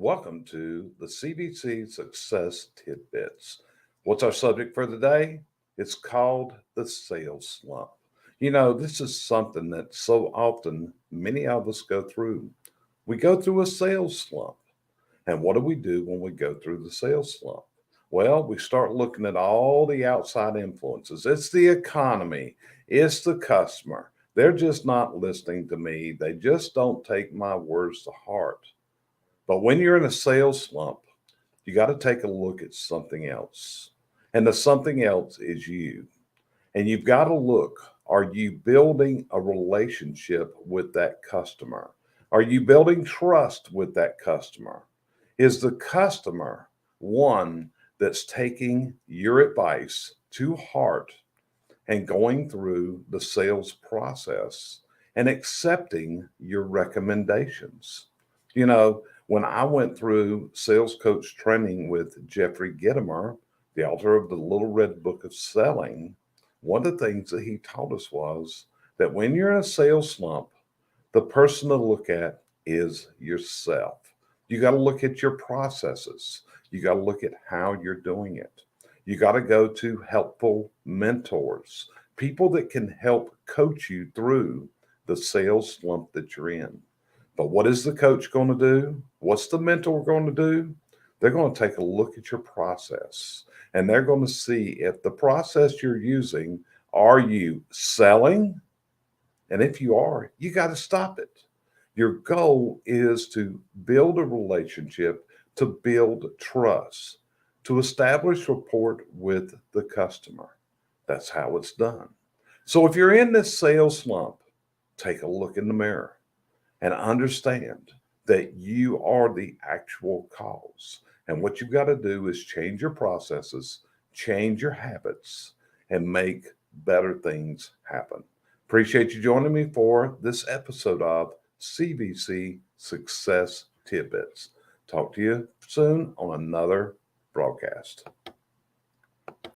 Welcome to the CVC Success Tidbits. What's our subject for today? It's called the sales slump. This is something that so often many of us go through. We go through a sales slump. And what do we do when we go through the sales slump? Well, we start looking at all the outside influences. It's the economy, it's the customer. They're just not listening to me. They just don't take my words to heart. But when you're in a sales slump, you got to take a look at something else. And the something else is you. And you've got to look, are you building a relationship with that customer? Are you building trust with that customer? Is the customer one that's taking your advice to heart and going through the sales process and accepting your recommendations? When I went through sales coach training with Jeffrey Gitomer, the author of the Little Red Book of Selling, one of the things that he taught us was that when you're in a sales slump, the person to look at is yourself. You got to look at your processes. You got to look at how you're doing it. You got to go to helpful mentors, people that can help coach you through the sales slump that you're in. But what is the coach going to do? What's the mentor going to do? They're going to take a look at your process and they're going to see if the process you're using, are you selling? And if you are, you got to stop it. Your goal is to build a relationship, to build trust, to establish rapport with the customer. That's how it's done. So if you're in this sales slump, take a look in the mirror and understand that you are the actual cause. And what you've got to do is change your processes, change your habits, and make better things happen. Appreciate you joining me for this episode of CVC Success Tidbits. Talk to you soon on another broadcast.